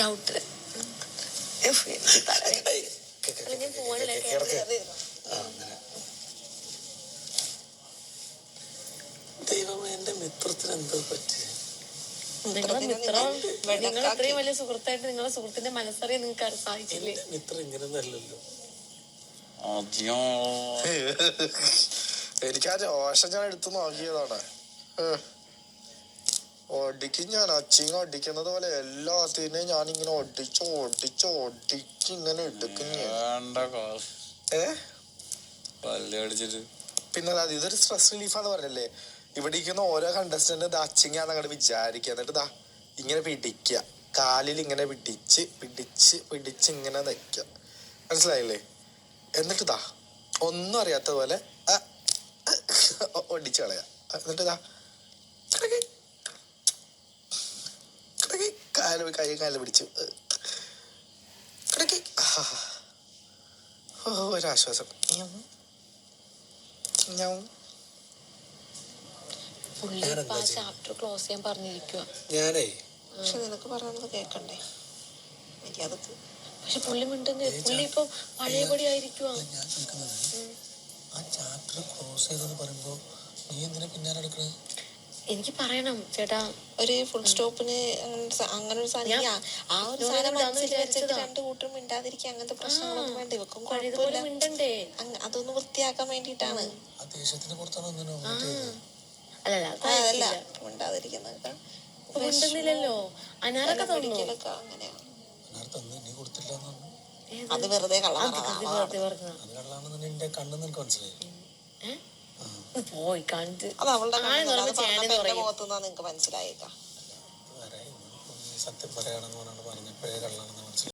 Doubt ദൈവമേ, എന്റെ മിത്രത്തിന് എന്തോ പറ്റി? നിങ്ങൾ ഇത്രയും വലിയ സുഹൃത്തായിട്ട് നിങ്ങളെ സുഹൃത്തിന്റെ മനസ്സറിയാൻ നിങ്ങൾക്ക് സാധിച്ചില്ലേ? മിത്രം ഇങ്ങനെയൊന്നല്ലല്ലോ. എനിക്ക് ആ രോഷം ഞാൻ എടുത്തു നോക്കിയതാണ്. ഒടിക്കും ഞാൻ അച്ചിങ്ങ ഒടിക്കുന്നത് പോലെ എല്ലാത്തിനെയും ഞാൻ ഇങ്ങനെ ഒടിച്ച് ഇങ്ങനെ എടുക്കും. പിന്നെ ഇതൊരു സ്ട്രെസ് റിലീഫാന്ന് പറഞ്ഞല്ലേ. ഇവിടെ ഇരിക്കുന്ന ഓരോ കണ്ടസ്റ്റന്റ് അച്ചിങ്ങാന്ന് അങ്ങോട്ട് വിചാരിക്കുക. എന്നിട്ട് ഇതാ ഇങ്ങനെ പിടിക്കുക, കാലിൽ ഇങ്ങനെ പിടിച്ച് ഇങ്ങനെ നിൽക്കുക. മനസ്സിലായില്ലേ? എന്നിട്ട് ഇതാ ഒന്നും അറിയാത്ത പോലെ ഒടിച്ചു കളയാ. എന്നിട്ട് ഇതാ കാല് പിടിച്ചു ഒരാശ്വാസം. ചാപ്റ്റർ ക്ലോസ് ചെയ്യാൻ പറഞ്ഞിരിക്കുക. ഞാനേ പക്ഷെ നിനക്ക് പറയുന്നത് കേക്കണ്ടേ? പക്ഷെ പുള്ളി മിണ്ടുന്നേ, പുള്ളി ഇപ്പൊ പഴയപടി ആയിരിക്കുവാ. ഞാൻ ചോദിക്കുന്നത്, ആ ചാപ്റ്റർ ക്ലോസ് ചെയ്തെന്ന് പറയുമ്പോ നീ എന്തിനാ പിന്നാലെ എടുക്കണേ? എനിക്ക് പറയണം ചേട്ടാ, ഒരു ഫുൾ സ്റ്റോപ്പിന് അങ്ങനെ ഒരു സാധനം, ആ ഒരു സാധനം മനസ്സിൽ വെച്ചിട്ട് രണ്ടു കൂട്ടരും മിണ്ടാതിരിക്കുക. അങ്ങനത്തെ പ്രശ്നങ്ങളൊന്നും വേണ്ട. ഇവക്കും കുഴപ്പമില്ല. അതൊന്ന് വൃത്തിയാക്കാൻ വേണ്ടിട്ടാണ്. അല്ല മിണ്ടാതിരിക്കുന്നത് മിണ്ടുന്നില്ലല്ലോ. അനാറൊക്കെ പഠിക്കലൊക്കെ അങ്ങനെയാണ്. അത് വെറുതെ പോയി കണ്ട് അത് അവളുടെ മുഖത്തുനിന്നാ നിങ്ങക്ക് മനസ്സിലായേക്കാം. സത്യം പറയാണെന്ന് പറഞ്ഞാൽ